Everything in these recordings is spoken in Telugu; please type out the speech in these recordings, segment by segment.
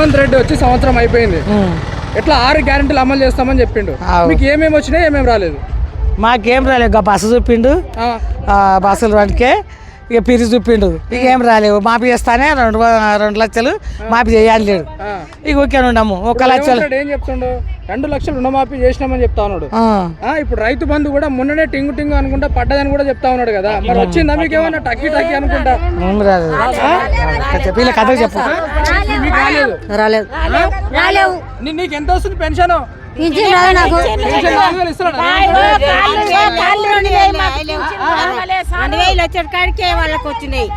రేవంత్ రెడ్డి వచ్చి సంవత్సరం అయిపోయింది, ఎట్లా 6 గ్యారెంటీలు అమలు చేస్తామని చెప్పిండు. మీకు ఏమేమి వచ్చినాయి, ఏమేమి రాలేదు? మాకేం రాలేదు. బస్సు చూపిండు, బస్సులు వాటికే ఇక పిరి చూపిండు, ఇక ఏం రాలేవు. మాపి చేస్తానే 2 లక్షలు మాపి చేయాలి లేడు. ఇక ఓకే ఉన్నాము. 1 లక్షలు ఏం చెప్తుండు, 2 లక్షలు రుణమాఫీ చేసినామని చెప్తా ఉన్నాడు. ఇప్పుడు రైతు బంధు కూడా మొన్ననే టింగు టింగు అనుకుంటా పడ్డదని కూడా చెప్తా ఉన్నాడు కదా, మరి వచ్చిందా మీకు ఏమన్నా టక్కి టక్కి అనుకుంటా? వీళ్ళ కథ చెప్పు. రాలేదు. నీకు ఎంత వస్తుంది పెన్షన్? వాళ్ళకి వచ్చినాయి.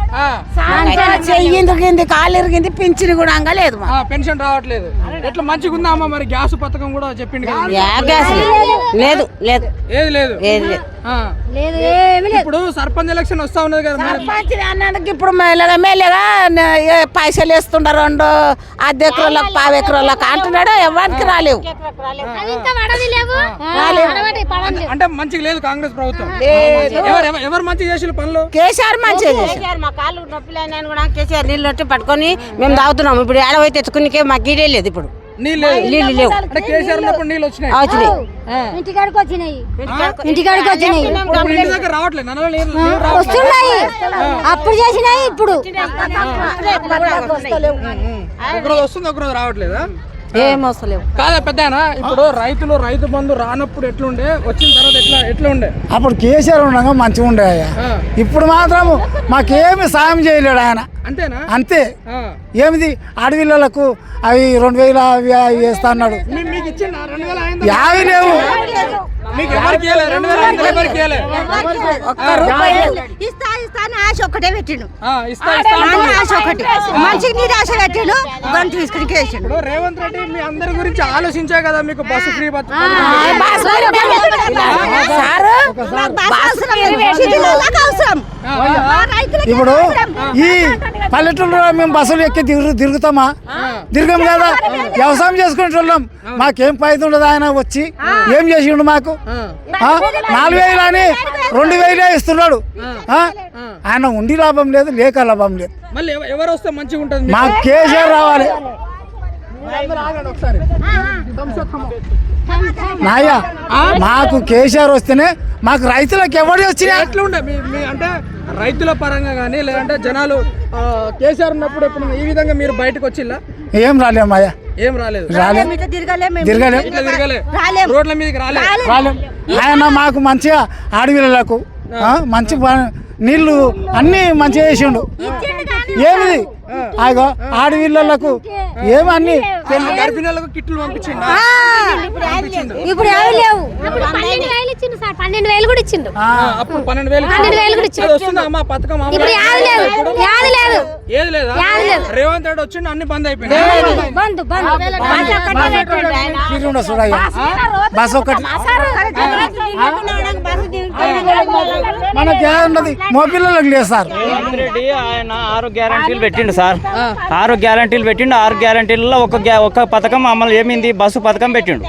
చెయ్యింది కాలు ఇరిగింది, పింఛన్ కూడా లేదు. పెన్షన్ రావట్లేదు. ఎట్లా మంచిగా ఉందా అమ్మ? మరి గ్యాస్ పథకం కూడా చెప్పిండు కదా. లేదు లేదు ఏది లేదు. లేదు. ఇప్పుడు సర్పంచ్ ఎలక్షన్ వస్తా ఉన్నది కదా, అన్నందుకు ఇప్పుడు మెల్లగా పైసలు వేస్తుండ్రు 2 అద్దెకరాలకు 10 ఎకరాలకు అంటున్నాడు. ఎవరికి రాలేవు. అంటే మంచిగా లేదు కాంగ్రెస్ ప్రభుత్వం. ఎవరు మంచిగా చేసిన పనులు? కేసీఆర్ మంచిగా చేశారు. మా కాళ్ళు నొప్పిలైనా కూడా కేసీఆర్ నీళ్ళు వచ్చి పట్టుకొని మేము తాగుతున్నాం. ఇప్పుడు ఏడవైతే తెచ్చుకునికే మాకు గీడే లేదు. ఇప్పుడు నీళ్ళు లేవు. కేసీఆర్ ఉన్నప్పుడు నీళ్ళు వచ్చినాయి. ఇంటికాడికి వచ్చినాయి. వస్తున్నాయి. అప్పుడు చేసినాయి. ఇప్పుడు వస్తుంది, ఒకరోజు రావట్లేదా? ఏం వస్తలేవు కాదా పెద్దనా? ఇప్పుడు రైతు బంధు రానప్పుడు ఎట్లుండే, వచ్చిన తర్వాత ఎట్లా ఉండే? అప్పుడు కేసీఆర్ ఉండగా మంచిగా ఉండే. ఇప్పుడు మాత్రం మాకేమి సాయం చేయలేడు ఆయన. అంతేనా? అంతే. ఏమిది అడవిలకు అవి 2000 అవి వేస్తా అన్నాడు. యావి లేవు. ఆశ ఒక్కటే పెట్టిండు. ఆశ ఒకటి మంచిగా నీరు ఆశ పెట్టిండు. తీసుకుని రేవంత్ రెడ్డి మీ అందరి గురించి ఆలోచించే కదా మీకు బస్సు ఫ్రీ. ఇప్పుడు ఈ పల్లెటూరులో మేము బస్సులు ఎక్కి తిరుగుతామా? తిరగం కదా. వ్యవసాయం చేసుకుంటున్నాం. మాకేం పైదు ఉండదు. ఆయన వచ్చి ఏం చేసిండు మాకు? 4000 అని 2000 ఇస్తున్నాడు. ఆయన ఉండి లాభం లేదు, లేక లాభం లేదు. మళ్ళీ ఎవరు వస్తే మంచిగా ఉంటుంది? మాకు కేసీఆర్ రావాలి. నాయ్యా మాకు కేసీఆర్ వస్తేనే మాకు రైతులకు ఎవరు వచ్చినా ఎట్లా ఉండే అంటే రైతుల పరంగా కానీ, లేదంటే జనాలు కేసీఆర్ ఉన్నప్పుడు ఎప్పుడు ఈ విధంగా మీరు బయటకు వచ్చిల్లా? ఏం రాలేమయ్యా. ఏం రాలేదు. రోడ్ల మీదకి రాలేం. ఆయన మాకు మంచిగా అడవిలకు మంచి నీళ్లు అన్ని మంచిగా చేసిండు. ఏమిది ఆగో ఆడవిళ్ళకు ఏమన్నీ గర్భిణులకు కిట్లు పంపించిండు. ఇప్పుడు లేవు. 12,000 కూడా ఇచ్చిండు. అప్పుడు 12,000 కూడా ఇచ్చిండు. వస్తుందా అమ్మా పథకం? ఏది లేదా? రేవంత్ రెడ్డి వచ్చిండు, అన్ని బంద్ అయిపోయింది. బస్ ఒకటి మనకేమున్నది మా పిల్లలకు లేదు సార్. రెడ్డి ఆయన 6 గ్యారంటీలు పెట్టిండు సార్. 6 గ్యారంటీలు పెట్టిండు. 6 గ్యారంటీలలో ఒక పథకం అమలు ఏమింది? బస్సు పథకం పెట్టిండు.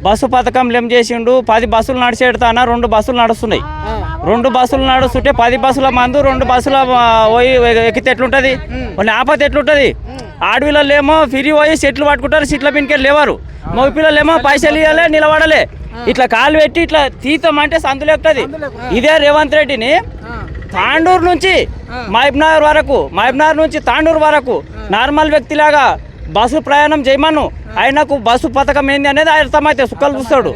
బస్సు పథకం ఏం చేసిండు? 10 బస్సులు నడిచేడుతానా 2 బస్సులు నడుస్తున్నాయి. 2 బస్సులు నడుస్తుంటే 10 బస్సుల మందు 2 బస్సుల పోయి ఎక్కితే ఎట్లుంటది? ఆపత ఎట్లుంటది? ఆడవిళ్ళు ఏమో ఫిరి పోయి సెట్లు పట్టుకుంటారు, సీట్ల పిన్కెళ్ళి లేవారు. మగ పిల్లలు ఏమో పైసలు ఇవ్వాలి, నిలబడలే. ఇట్లా కాలు పెట్టి ఇట్లా తీతం అంటే సందులు ఎక్కుతుంది. ఇదే రేవంత్ రెడ్డిని తాండూరు నుంచి మహబూబ్నగర్ వరకు, మహబూబ్నగర్ నుంచి తాండూరు వరకు నార్మల్ వ్యక్తిలాగా బస్సు ప్రయాణం చేయమను. ఆయనకు బస్సు పథకం ఏంది అనేది అర్థమైతే సుక్కలు చూస్తాడు.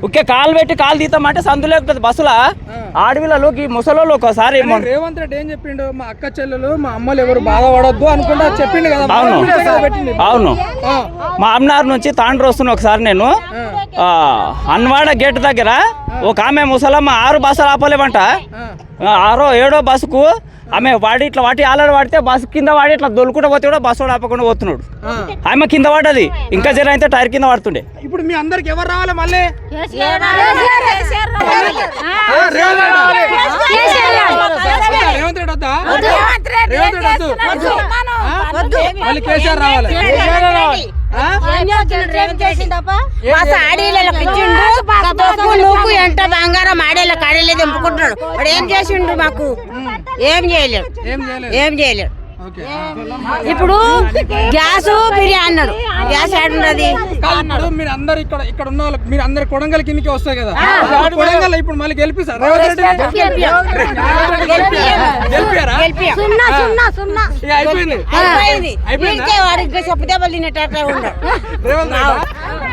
ఒకే కాలు పెట్టి కాలు తీతామంటే సందులు ఎక్కుతుంది బస్సుల. ఆడవిళ్ళకి ముసలోళ్ళు ఒకసారి రేవంత్ రెడ్డి ఏం చెప్పిండు? మా అక్క చెల్లెలు మా అమ్మలు ఎవరు బాధపడొద్దు అనుకుంటా చెప్పిండు కదా. అవును. మా అమ్మనార్ నుంచి తాండ్రు వస్తున్నా. ఒకసారి నేను అన్వాడ గేట్ దగ్గర ఒక ఆమె ముసలమ్మ 6 బస్సులు ఆపలేమంట. 6వ 7వ బస్సుకు ఆమె ఇట్లా ఆలడ వాడితే బస్సు కింద వాడి ఇట్లా దొలుకుంటూ పోతే కూడా బస్సు ఆపకుండా పోతున్నాడు. ఆమె కింద పడ్డది. ఇంకా జర అయితే టైర్ కింద పడుతుండే. ఇప్పుడు మీ అందరికి ఎవరు రావాలి? మళ్ళీ రేవంత్ రెడ్డి వద్దా? మళ్ళీ కేసీఆర్ రావాలి. నువ్వు ఎంత బంగారం ఆడేళ్ళకి ఆడేలేదు ఎంపుకుంటున్నాడు. వాడు ఏం చేసిండు? మాకు ఏం చేయలేడు. ఓకే. ఇప్పుడు గ్యాస్ బిర్యానీ అన్నాడు. గ్యాస్ ఏడున్నది? కాదు, ఇప్పుడు మీరు అందరు ఇక్కడ ఉన్న వాళ్ళకి మీరు అందరు కొడంగల్ కిందకి వస్తాయి కదా, కొడంగల్ ఇప్పుడు మళ్ళీ గెలిపిస్తారు గెలిపారా? ఇక అయిపోయింది. అయిపోయింది. వాడికి చెప్పు దెబ్బలు తినేటట్టే ఉన్నాడు. రేవంత్ రెడ్డి